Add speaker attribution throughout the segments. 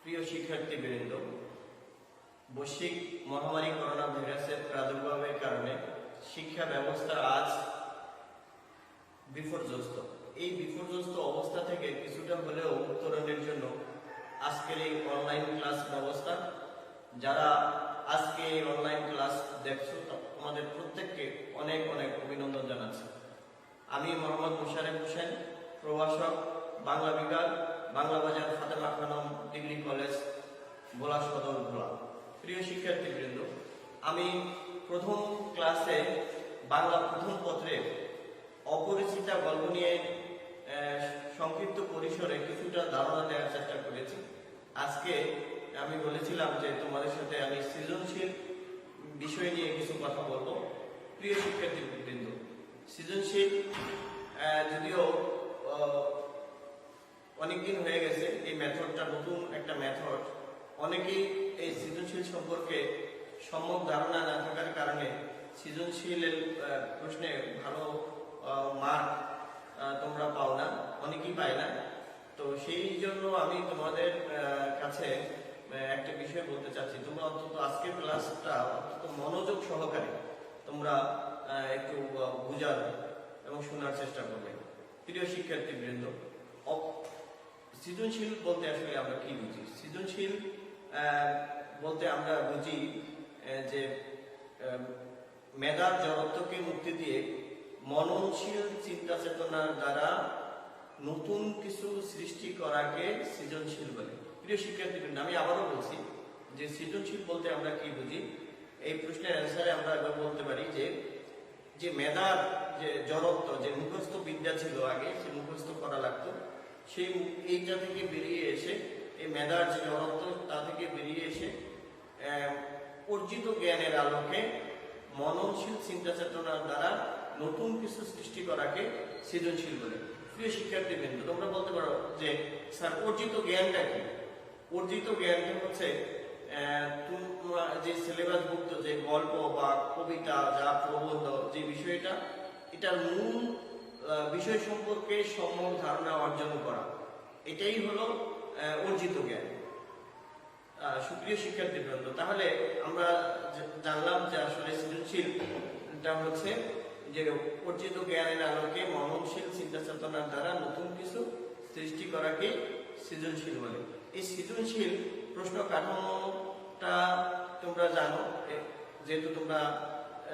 Speaker 1: প্রিয় শিক্ষার্থীবৃন্দ, বৈশ্বিক মহামারী করোনা ভাইরাসের প্রাদুর্ভাবের কারণে শিক্ষা ব্যবস্থা আজ বিপর্যস্ত। এই বিপর্যস্ত অবস্থা থেকে কিছুটা হলেও উত্তরণের জন্য আজকের এই অনলাইন ক্লাস ব্যবস্থা, যারা আজকে এই অনলাইন ক্লাস দেখছো তোমাদের প্রত্যেককে অনেক অনেক অভিনন্দন জানাচ্ছি। আমি মোহাম্মদ মুশারফ হোসেন, প্রভাষক, বাংলা বিভাগ, বাংলা বাজার ফাতেমা খানম ডিগ্রি কলেজ, ভোলা সদর, ভোলা। প্রিয় শিক্ষার্থীবৃন্দ, আমি প্রথম ক্লাসে বাংলা প্রথম পত্রে অপরিচিতা গল্প নিয়ে সংক্ষিপ্ত পরিসরে কিছুটা ধারণা দেওয়ার চেষ্টা করেছি। আজকে আমি বলেছিলাম যে তোমাদের সাথে আমি সৃজনশীল বিষয় নিয়ে কিছু কথা বলবো। প্রিয় শিক্ষার্থীবৃন্দ, সৃজনশীল যদিও অনেকদিন হয়ে গেছে, এই মেথডটা নতুন একটা মেথড। অনেকেই এই সৃজনশীল সম্পর্কে সম্যক ধারণা না থাকার কারণে সৃজনশীলের প্রশ্নে ভালো মার্ক তোমরা পাও না, অনেকেই পায় না। তো সেই জন্য আমি তোমাদের কাছে একটা বিষয় বলতে চাচ্ছি, তোমরা অন্তত আজকের ক্লাসটা অন্তত মনোযোগ সহকারে তোমরা একটু বুঝার এবং শোনার চেষ্টা করবে। প্রিয় শিক্ষার্থীবৃন্দ, সৃজনশীল বলতে আসলে আমরা কি বুঝি? সৃজনশীল বলতে আমরা বুঝি যে মেধার জড়ত্বকে মুক্তি দিয়ে মননশীল চিন্তা চেতনার দ্বারা নতুন কিছু সৃষ্টি করাকে সৃজনশীল বলে। প্রিয় শিক্ষার্থীবৃন্দ, আমি আবারও বলছি যে সৃজনশীল বলতে আমরা কি বুঝি। এই প্রশ্নের অ্যান্সারে আমরা এবার বলতে পারি যে মেধার যে জড়ত্ব, যে মুখস্থ বিদ্যা ছিল আগে, সে মুখস্থ করা লাগতো, সেই এইটা থেকে বেরিয়ে এসে, এই মেধার যে জড়ত্ব তা থেকে বেরিয়ে এসে অর্জিত জ্ঞানের আলোকে মননশীল চিন্তা চেতনার দ্বারা নতুন কিছু সৃষ্টি করাকে সৃজনশীল বলে। প্রিয় শিক্ষার্থীবৃন্দ, তোমরা বলতে পারো যে স্যার অর্জিত জ্ঞানটা কি? অর্জিত জ্ঞানটা হচ্ছে তোমরা যে সিলেবাসভুক্ত যে গল্প বা কবিতা, যা প্রবন্ধ, যে বিষয়টা, এটার মূল বিষয় সম্পর্কে সম্যক ধারণা অর্জন করা, এটাই হলো অর্জিত জ্ঞান। সুপ্রিয় শিক্ষার্থীবৃন্দ, তাহলে আমরা জানলাম যে আসলে সৃজনশীলটা হচ্ছে যে অর্জিত জ্ঞানের আলোকে মননশীল চিন্তা চেতনার দ্বারা নতুন কিছু সৃষ্টি করাকে সৃজনশীল বলে। এই সৃজনশীল প্রশ্ন কাঠামোটা তোমরা জানো, যেহেতু তোমরা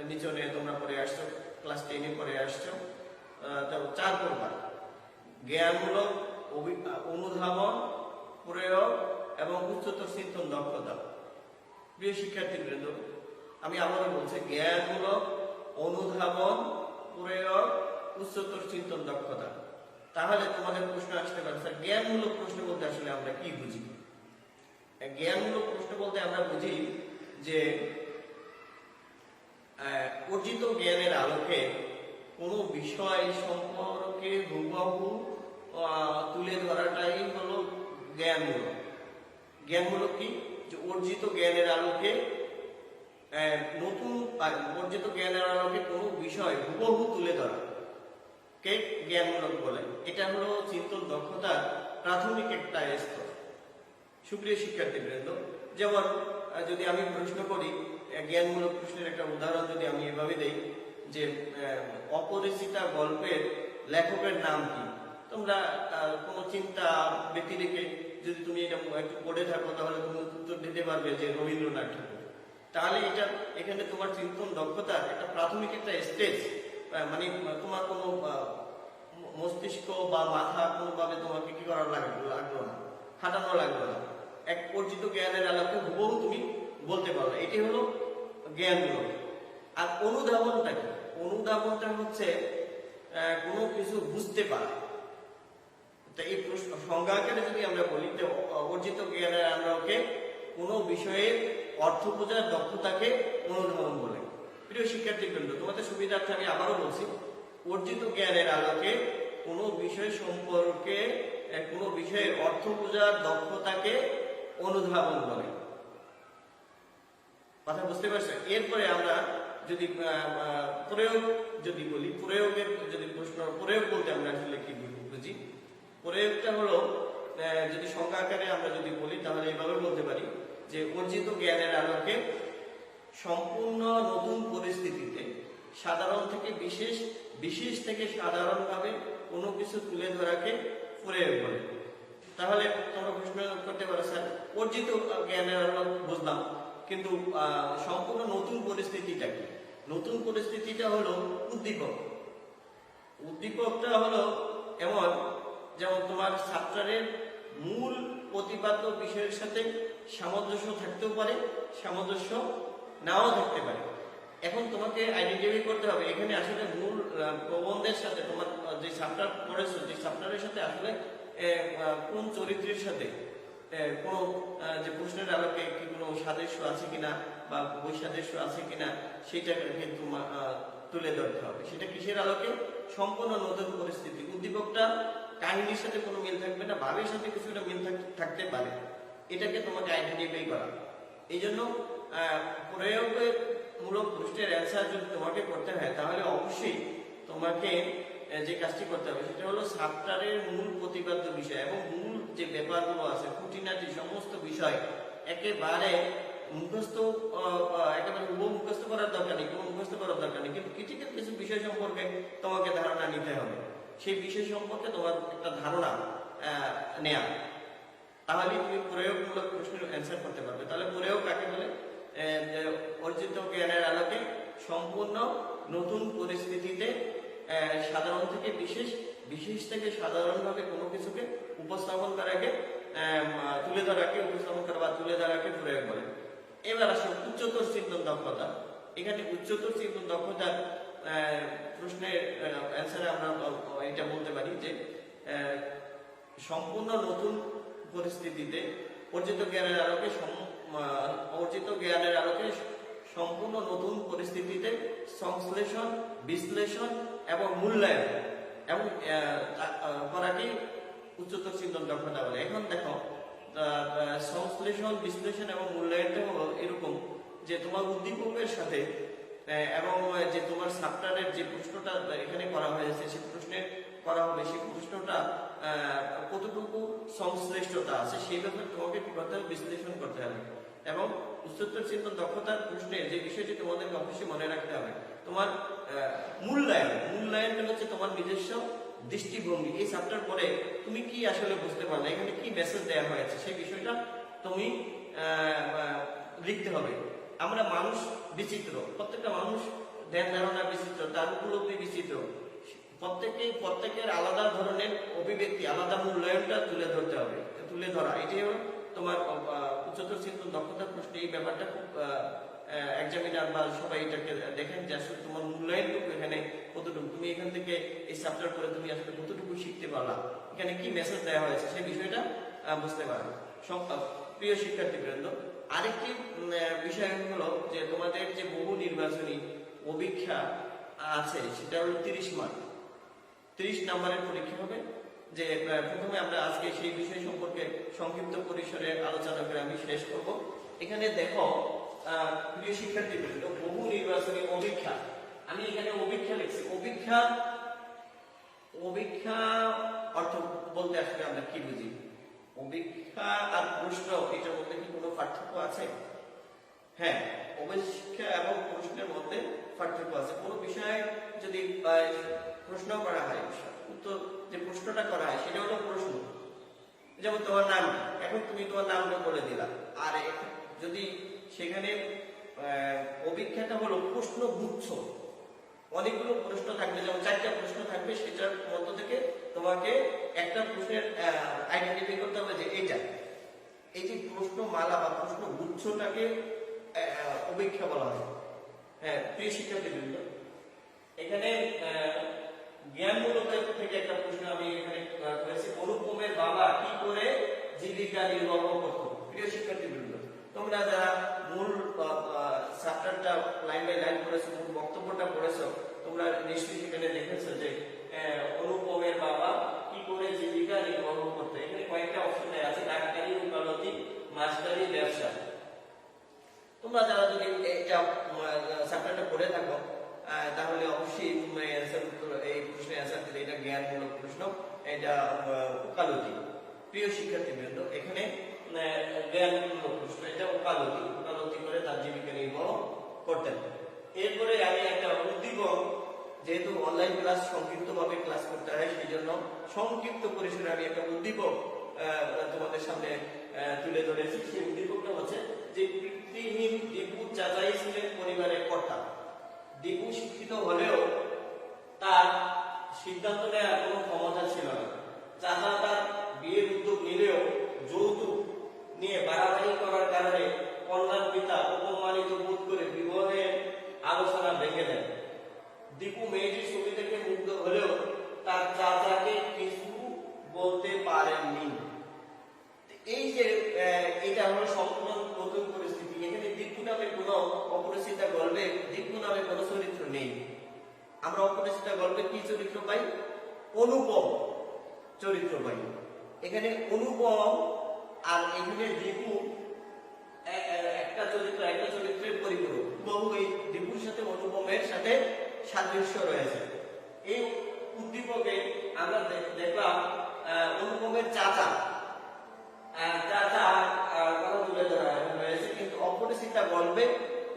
Speaker 1: নিচনে তোমরা পড়ে আসছো, ক্লাস 10-এ পড়ে আসছো। 4 প্রকার: জ্ঞানমূলক, অনুধাবন, প্রয়োগ এবং উচ্চতর চিন্তন দক্ষতা। প্রিয় শিক্ষার্থীবৃন্দ, আমি আবারও বলছি, জ্ঞানমূলক, অনুধাবন, প্রয়োগ, উচ্চতর চিন্তন দক্ষতা। তাহলে তোমাদের প্রশ্ন আসতে পারে, স্যার জ্ঞানমূলক প্রশ্ন বলতে আসলে আমরা কি বুঝি? জ্ঞানমূলক প্রশ্ন বলতে আমরা বুঝি যে অর্জিত জ্ঞানের আলোকে কোনো বিষয় সম্পর্কে হুবহু তুলে ধরাটাই হলো জ্ঞানমূলক। জ্ঞানমূলক কি? যে অর্জিত জ্ঞানের আলোকে অর্জিত জ্ঞানের আলোকে কোনো বিষয় হুবহু তুলে ধরা কে জ্ঞানমূলক বলে। এটা হলো চিন্তন দক্ষতার প্রাথমিক একটা স্তর। সুপ্রিয় শিক্ষার্থীবৃন্দ, যেমন যদি আমি প্রশ্ন করি, জ্ঞানমূলক প্রশ্নের একটা উদাহরণ যদি আমি এভাবে দেই যে অপরিচিতা গল্পের লেখকের নাম কি? তোমরা কোনো চিন্তা ব্যক্তি রেখে যদি তুমি এটা একটু পড়ে থাকো, তাহলে তুমি উত্তর দিতে পারবে যে রবীন্দ্রনাথ ঠাকুর। তাহলে এখানে তোমার চিন্তন দক্ষতার একটা প্রাথমিক একটা স্টেজ, মানে তোমার কোনো মস্তিষ্ক বা মাথা কোনোভাবে তোমাকে কি করা লাগলো না, খাটানো লাগলো না। এক অর্জিত জ্ঞানের আলোকে হুবহু তুমি বলতে পারো। এটি হলো জ্ঞানমূলক। আর অনুধাবনটা কি? অনুধাবনটা হচ্ছে কোনো কিছু বুঝতে পারা। এই প্রশ্ন সংজ্ঞা আকারে যদি আমরা বলি, অর্জিত জ্ঞানের আলোকে কোনো বিষয়ের অর্থ বোঝার দক্ষতাকে অনুধাবন বলে। প্রিয় শিক্ষার্থীবৃন্দ, তোমাদের সুবিধার্থে আমি আবারও বলছি, অর্জিত জ্ঞানের আলোকে কোনো বিষয় সম্পর্কে কোনো বিষয়ের অর্থ বোঝার দক্ষতাকে অনুধাবন বলে। কথা বুঝতে পারছো? এরপরে আমরা যদি প্রয়োগ যদি বলি, প্রয়োগের যদি প্রশ্ন, প্রয়োগ বলতে আমরা আসলে কি বুঝি? প্রয়োগটা হলো, যদি সংজ্ঞা আকারে আমরা যদি বলি, তাহলে এভাবে বলতে পারি যে অর্জিত জ্ঞানের আলোকে সম্পূর্ণ নতুন পরিস্থিতিতে সাধারণ থেকে বিশেষ, বিশেষ থেকে সাধারণভাবে কোনো কিছু তুলে ধরাকে প্রয়োগ বলে। তাহলে তোমরা প্রশ্ন করতে পারো, স্যার অর্জিত জ্ঞানের আলো বুঝলাম, কিন্তু সম্পূর্ণ নতুন পরিস্থিতিটা কি? নতুন পরিস্থিতিটা হলো উদ্দীপক। উদ্দীপকটা হলো এমন, যেমন তোমার ছাত্রের মূল প্রতিপাদ্য বিষয়ের সাথে সামঞ্জস্য থাকতেও পারে, সামঞ্জস্য নাও থাকতে পারে। এখন তোমাকে আইডেন্টিফাই করতে হবে এখানে আসলে মূল প্রবন্ধের সাথে তোমার যে চ্যাপ্টার পড়েছো, যে চ্যাপ্টারের সাথে আসলে কোন চরিত্রের সাথে কোন যে প্রশ্নের আলোকে কি কোনো সাদৃশ্য আছে কিনা বা বৈসাদৃশ্য আছে কিনা সেটাকে কিন্তু তুলে ধরতে হবে। সেটা কিসের আলোকে? সম্পূর্ণ নতুন পরিস্থিতি। উদ্দীপকটা কাহিনীর সাথে কোনো মিল থাকবে না, ভাবের সাথে কিছুটা মিল থাকতে পারে, এটাকে তোমাকে আইডেন্টিফাই করা। এই জন্য প্রয়োগের মূলক প্রশ্নের অ্যান্সার যদি তোমাকে করতে হয় তাহলে অবশ্যই তোমাকে যে কাজটি করতে হবে সেটা হলো চ্যাপ্টারের মূল প্রতিপাদ্য বিষয় এবং মূল যে ব্যাপারগুলো আছে, খুঁটিনাটি সমস্ত বিষয় একেবারে মুখস্থ, একেবারে মুখস্থ করার দরকার নেই, কোনো মুখস্থ করার দরকার নেই, কিন্তু ক্রিটিক্যাল কিছু বিষয় সম্পর্কে তোমাকে ধারণা নিতে হবে। সেই বিষয় সম্পর্কে তোমার একটা ধারণা নেয়া, তাহলে তুমি প্রয়োগমূলক প্রশ্নের অ্যান্সার করতে পারবে। তাহলে প্রয়োগ কাকে বলে? অর্জিত জ্ঞানের আলোকে সম্পূর্ণ নতুন পরিস্থিতিতে সাধারণ থেকে বিশেষ, বিশেষ থেকে সাধারণভাবে কোনো কিছুকে উপস্থাপন করাকে, তুলে ধরাকে উপস্থাপন করা বা তুলে ধরাকে প্রয়োগ বলে। এবার আসলে উচ্চতর চিন্তন দক্ষতা। এখানে উচ্চতর চিন্তন দক্ষতার প্রশ্নের অ্যান্সারে আমরা এটা বলতে পারি যে সম্পূর্ণ নতুন পরিস্থিতিতে অর্জিত জ্ঞানের আলোকে, অর্জিত জ্ঞানের আলোকে সম্পূর্ণ নতুন পরিস্থিতিতে সংশ্লেষণ, বিশ্লেষণ এবং মূল্যায়ন এবং করাকেই উচ্চতর চিন্তন দক্ষতা বলে। এখন দেখো সংশ্লেষণ, বিশ্লেষণ এবং মূল্যায়নটা হলো এরকম যে তোমার উদ্দীপকের সাথে এবং যে তোমার চ্যাপ্টারের যে প্রশ্নটা এখানে করা হয়েছে, সেই প্রশ্নের করা হবে, সেই প্রশ্নটা কতটুকু সংশ্লিষ্টতা আছে সেই ব্যাপারে তোমাকে কি করতে হবে? বিশ্লেষণ করতে হবে। এবং উচ্চতর চিন্তন দক্ষতার প্রশ্নের যে বিষয়টি তোমাদেরকে অবশ্যই মনে রাখতে হবে, তোমার মূল্যায়ন। মূল্যায়নটা হচ্ছে তোমার নিজস্ব দৃষ্টিভঙ্গি। এই চ্যাপ্টার পরে তুমি কি আসলে বুঝতে পারলে, এখানে কি মেসেজ দেওয়া হয়েছে সেই বিষয়টা তুমি লিখতে হবে। আমরা মানুষ বিচিত্র, প্রত্যেকটা মানুষ ধ্যান ধারণা বিচিত্র, তার উপলব্ধি বিচিত্র, প্রত্যেকের আলাদা ধরনের অভিব্যক্তি, আলাদা মূল্যায়নটা তুলে ধরতে হবে, তুলে ধরা। এটাই হলো তোমার উচ্চতর চিন্তন দক্ষতার প্রশ্নে। এই ব্যাপারটা খুব এক্সামিনার বা সবাই এটাকে দেখেন যে আসলে তোমার মূল্যায়নটুকু এখানে কতটুকু, তুমি এখান থেকে এই চ্যাপ্টার করে তুমি আসলে কতটুকু শিখতে পারলা, এখানে কি মেসেজ দেওয়া হয়েছে সেই বিষয়টা বুঝতে পারবে। প্রিয় শিক্ষার্থীবৃন্দ, আরেকটি বিষয় হলো যে তোমাদের যে বহু নির্বাচনী অভিক্ষা আছে সেটা হলো 30 মার্ক, 30 নম্বরের পরীক্ষা হবে। যে প্রথমে আমরা আজকে সেই বিষয় সম্পর্কে সংক্ষিপ্ত পরিসরে আলোচনা করে আমি শেষ করব। এখানে দেখো প্রিয় শিক্ষার্থীবৃন্দ, বহু নির্বাচনী অভিক্ষা, আমি এখানে অভিক্ষা লিখছি। অভিক্ষা অর্থ বলতে আসলে আমরা কি বুঝি? অভিক্ষা আর প্রশ্ন এটার মধ্যে কি কোনো পার্থক্য আছে? হ্যাঁ, অভিক্ষা এবং প্রশ্নের মধ্যে পার্থক্য আছে। কোনো বিষয়ে যদি প্রশ্ন করা হয়, উত্তর যে প্রশ্নটা করা হয় সেটা হলো প্রশ্ন। যেমন তোমার নাম, এখন তুমি তোমার নামটা বলে দিলা। আর যদি সেখানে অভিক্ষাটা হলো প্রশ্ন গুচ্ছ, অনেকগুলো প্রশ্ন থাকবে, যেমন 4টা প্রশ্ন থাকবে, সেটার মধ্য থেকে তোমাকে একটা প্রশ্নের আইডেন্টিফাই করতে হবে যে এইটা, এই যে প্রশ্ন মালা বা প্রশ্ন গুচ্ছটাকে অভিক্ষা বলা হয়। হ্যাঁ প্রিয় শিক্ষার্থীবৃন্দ, এখানে জ্ঞানমূলক থেকে একটা প্রশ্ন আমি এখানে করেছি, অনুপমের বাবা কি করে জীবিকা নির্বাহ করত। প্রিয় শিক্ষার্থীবৃন্দ, তোমরা যারা মূল চ্যাপ্টারটা লাইন বাই লাইন পড়েছো, মূল বক্তব্যটা পড়েছো, তোমরা নিশ্চয়ই সেখানে দেখেছো যে অনুপমের বাবা কি করে জীবিকা নির্বাহ করত। এখানে কয়েকটা অপশন আছে, ডাক্তারি, উকালতি, মাস্টারি, ব্যবসা। তোমরা যারা যদি এটা চ্যাপ্টারটা পড়ে থাকো তাহলে অবশ্যই তোমরা এই প্রশ্নের অ্যান্সার দিলে। এটা জ্ঞানমূলক প্রশ্ন, এটা উকালতি। প্রিয় শিক্ষার্থীবৃন্দ, এখানে জ্ঞানমূলক প্রশ্ন, এটা ওকালতি করে তার জীবিকা নির্বাহ করতেন। এরপরে আমি একটা উদ্দীপক, যেহেতু অনলাইন ক্লাস সংক্ষিপ্তভাবে ক্লাস করতে হয়, সেই জন্য সংক্ষিপ্ত পরিসরে আমি একটা উদ্দীপক তোমাদের সামনে তুলে ধরেছি। সেই উদ্দীপকটা হচ্ছে যে পিতৃহীন দীপু চাচাই ছিলেন পরিবারের কর্তা। দীপু শিক্ষিত হলেও তার সিদ্ধান্ত নেওয়ার কোনো ক্ষমতা ছিল না। চাচা তার বিয়ের উদ্যোগ নিলেও যৌতুক নিয়ে বাড়াবাড়ি করার কারণে কন্যার পিতা অপমানিত বোধ করে বিবাহের আলোচনা ভেঙে দেন। দীপু মেয়েটির ছবি থেকে মুগ্ধ হলেও তার চাচাকে কিছু বলতে পারেননি। এই যে এটা হলো সম্পূর্ণ নতুন পরিস্থিতি। এখানে দীপু নামে কোনো অপরিচিত গল্পে দীপু নামে কোনো চরিত্র নেই। আমরা অপরিচিত গল্পে কি চরিত্র পাই? অনুপম চরিত্র পাই। এখানে অনুপম আর এখানে দীপু একটা চরিত্রের পরিপূরক। বহু এই দীপুর সাথে অনুপমের সাথে সাদৃশ্য রয়েছে। এই উদ্দীপকে আমরা দেখলাম অনুপমের চাচা কথা তুলে ধরা হয়েছে, কিন্তু অপরিচিতা গল্পে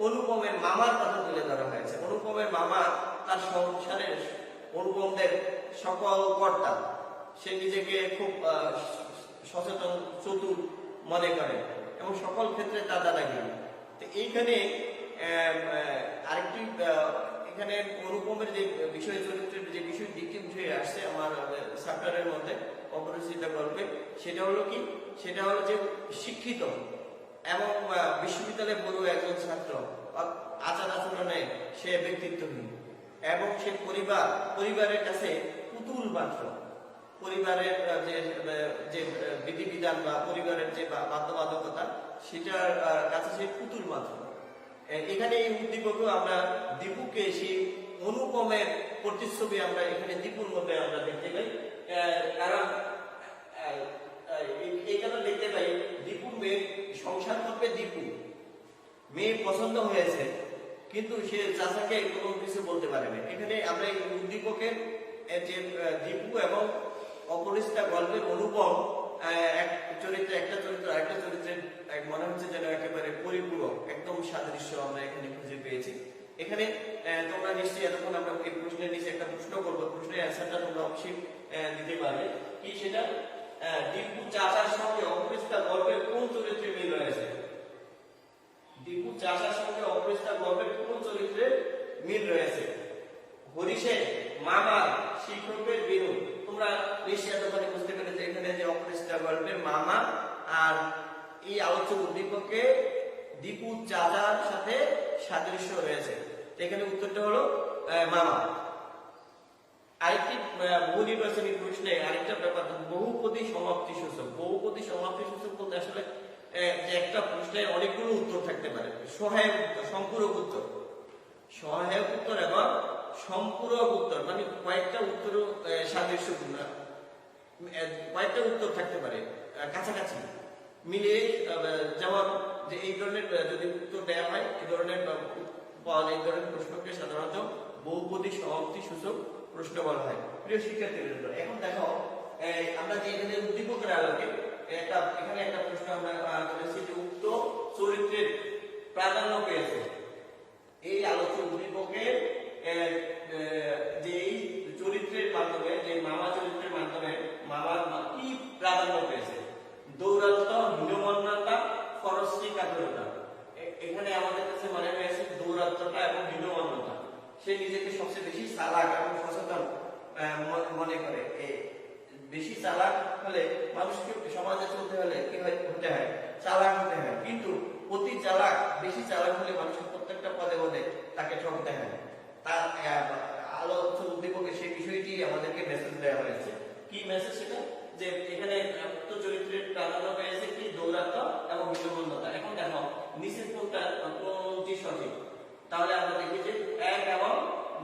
Speaker 1: অনুপমের মামার কথা তুলে ধরা হয়েছে। অনুপমের মামা তার সংসারের অনুপমদের সকল কর্তা। সে নিজেকে খুব সচেতন, চতুর মনে করে এবং সকল ক্ষেত্রে তার দাদাগিরি। তো এইখানে আরেকটি এখানে অনুপমের যে বিষয় চরিত্রের যে বিষয় দিকটি উঠে আসছে আমার চ্যাপ্টারের মধ্যে অপরিচিত গল্পে, সেটা হলো কি? সেটা হলো যে শিক্ষিত এবং বিশ্ববিদ্যালয়ে পড়ু একজন ছাত্র, আচার আচরণে সে ব্যক্তিত্বহীন এবং সে পরিবারের কাছে পুতুল মাত্র। পরিবারের যে বিধিবিধান বা পরিবারের যে বাধ্যবাধকতা, সেটার কাছে সে পুতুল মাত্র। এখানে এই উদ্দীপকে আমরা দীপুকে সেই অনুপমের প্রতিচ্ছবি আমরা এখানে দীপুর মধ্যে আমরা দেখতে পাই। কারণ এই কারণে দেখতে পাই দীপুর মেয়ে সংসার করবে, দীপু মেয়ে পছন্দ হয়েছে কিন্তু সে চাচাকে কোনো কিছু বলতে পারে না। এখানে আমরা এই উদ্দীপকের যে দীপু এবং অপরিচিতা গল্পের অনুপম একটা চরিত্র আরেকটা চরিত্রের মনে হচ্ছে যেন একেবারে পরিপূরক, একদম সাদৃশ্য আমরা এখানে খুঁজে পেয়েছি। এখানে তোমরা নিশ্চয়ই এতক্ষণ আমরা এই প্রশ্নের নিচে একটা প্রশ্ন করবো, প্রশ্নের অ্যান্সারটা তোমরা অবশ্যই দিতে পারবে। কি সেটা? দীপু চাচার সঙ্গে অপরিচিতা গল্পের কোন চরিত্রে মিল রয়েছে? দীপু চাচার সঙ্গে অপরিচিতা গল্পের কোন চরিত্রে মিল রয়েছে? হরিশের মামা, শিক্ষকের বিরোধ। তোমরা নিশ্চয়ই এতক্ষণে বুঝতে পেরেছো এখানে যে অপরিচিতা গল্পের মামা আর এই আলোচ্য উদ্দীপকে দীপু চাচার সাথে সাদৃশ্য রয়েছে। এখানে উত্তরটা হলো মামা। আরেকটি বহু নির্বাচনী প্রশ্নে আরেকটা ব্যাপার, বহুপদী সমাপ্তি সূচক। বহুপদী সমাপ্তি সূচক বলতে আসলে যে একটা প্রশ্নে অনেকগুলো উত্তর থাকতে পারে। সহায়ক উত্তর, সম্পূরক উত্তর, সহায়ক উত্তর এবং সম্পূরক উত্তর, মানে কয়েকটা উত্তর সাদৃশ্যপূর্ণ, কয়েকটা উত্তর থাকতে পারে কাছাকাছি মিলে। যেমন যে এই ধরনের যদি উত্তর দেওয়া হয়, এই ধরনের প্রশ্নকে সাধারণত বহুপদী সমাপ্তি সূচক প্রশ্ন বলা হয়। প্রিয় শিক্ষার্থীবৃন্দ, এখন দেখো আমরা যে এখানে উদ্দীপকের আলোকে এখানে একটা প্রশ্ন আমরা করেছি যে উক্ত চরিত্রের প্রাধান্য পেয়েছে। এই আলোচ্য উদ্দীপকের যে এই চরিত্রের মাধ্যমে, যে মামা চরিত্রের মাধ্যমে মামার কি প্রাধান্য পেয়েছে? দৌরাত্ম্য, হীনমন্যতা, ফরশ্রী কাতরতা। এখানে আমাদের কাছে মনে হয়েছে দৌরাত্ম্যটা এবং হীনমন্যতা। সে নিজেকে সবচেয়ে বেশি চালাক এবং সচেতন মনে করে। বেশি চালাক হলে মানুষকে সমাজে চলতে হলে কি হতে হয়? চালাক হতে হয়। কিন্তু অতি চালাক, বেশি চালাক হলে মানুষের প্রত্যেকটা পদে পদে তাকে ঠকতে হয়। তার আলোচ্য উদ্দীপকে সেই বিষয়টি আমাদেরকে মেসেজ দেওয়া হয়েছে। কি মেসেজ সেটা? যে এখানে উক্ত চরিত্রের প্রাধান্য পেয়েছে কি? দৌরাত্ম্য এবং হীনমন্যতা। এখন দেখো নিচের কোনটি সঠিক? তাহলে আমরা দেখি যে 1 এবং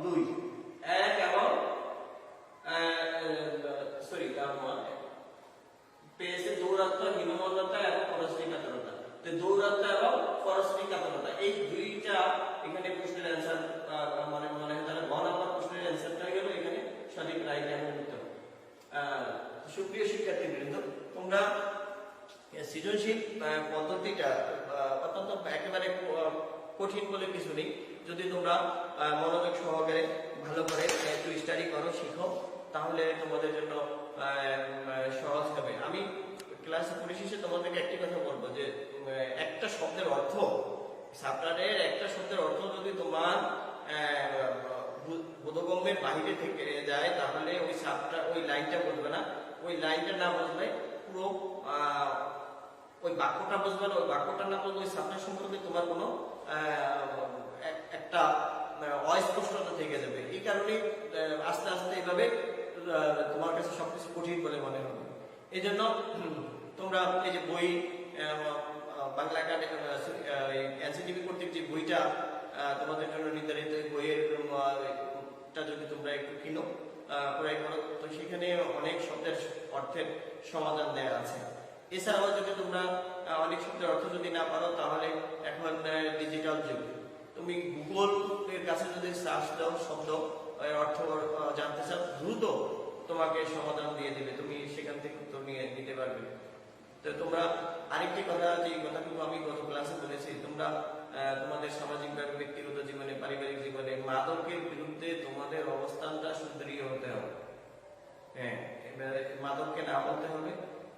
Speaker 1: 2, 1 এবং পেয়েছে দৌরাত্ম্য, হীনমন্যতা এবং ফরশ্রী কাতরতা। তো দৌরাত্ম্য এবং ফরশ্রী কাতরতা এই দুইটা এখানে প্রশ্নের অ্যান্সার, মনে হয় তাহলে 1 নম্বর প্রশ্নের অ্যান্সারটা গেল এখানে সঠিক, রাইট এবং উত্তর। সুপ্রিয় শিক্ষার্থীবৃন্দ, তোমরা সৃজনশীল পদ্ধতিটা অত্যন্ত একেবারে কঠিন বলে কিছু নেই। যদি তোমরা মনোযোগ সহকারে ভালো করে একটু স্টাডি করো, শিখো, তাহলে তোমাদের জন্য সহজ হবে। আমি ক্লাস পরিশেষে তোমাদেরকে একটি কথা বলবো যে একটা শব্দের অর্থ, চ্যাপ্টারের একটা শব্দের অর্থ যদি তোমার বোধগম্যের বাহিরে থেকে যায়, তাহলে ওই চ্যাপ্টার ওই লাইনটা বুঝবে না। ওই লাইনটা না বুঝলে পুরো ওই বাক্যটা বুঝবে না। ওই বাক্যটা না বুঝলে ওই চ্যাপ্টার সম্পর্কে তোমার কোনো একটা অস্পষ্টতা থেকে যাবে। এই কারণে আস্তে আস্তে এইভাবে তোমার কাছে সবকিছু কঠিন বলে মনে হবে। এই জন্য তোমরা এই যে বই বাংলা এনসিটিভি কর্তৃক যে বইটা তোমাদের জন্য নির্ধারিত, বইয়ের যদি তোমরা একটু কিনো, ক্রয় করো, তো সেখানে অনেক শব্দের অর্থের সমাধান দেওয়া আছে। এছাড়াও যদি তোমরা অনেক শব্দের অর্থ যদি না পারো, তাহলে এখন ডিজিটাল যুগ, তুমি গুগল এর কাছে যদি সার্চ দাও, শব্দ অর্থ জানতে চাও, দ্রুত তোমাকে সমাধান দিয়ে দিবে, তুমি সেখান থেকে উত্তর নিয়ে নিতে পারবে। তো তোমরা আরেকটি কথা, যে কথাটুকু আমি গত ক্লাসে বলেছি, তোমরা তোমাদের সামাজিকভাবে, ব্যক্তিগত জীবনে, পারিবারিক জীবনে মাদকের বিরুদ্ধে তোমাদের অবস্থানটা সুদৃঢ় হতে হবে। হ্যাঁ, মাদককে না বলতে হবে।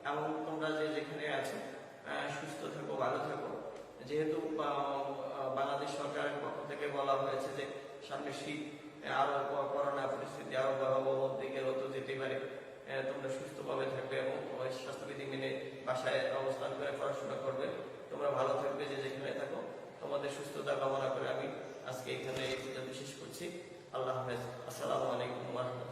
Speaker 1: এবং তোমরা যে যেখানে আছো সুস্থ থাকো, ভালো থাকো। যেহেতু বাংলাদেশ সরকারের পক্ষ থেকে বলা হয়েছে যে সামনে শীত, আরো করোনা পরিস্থিতি আরো ভয়াবহ দিকে হতে যেতে পারে, তোমরা সুস্থভাবে থাকবে এবং স্বাস্থ্যবিধি মেনে বাসায় অবস্থান করে পড়াশোনা করবে। তোমরা ভালো থাকবে যে যেখানে থাকো। তোমাদের সুস্থতা কামনা করে আমি আজকে এখানে এই পর্যন্ত শেষ করছি। আল্লাহ হাফেজ। আসসালামু আলাইকুম ওয়া রাহমাতুল্লাহ।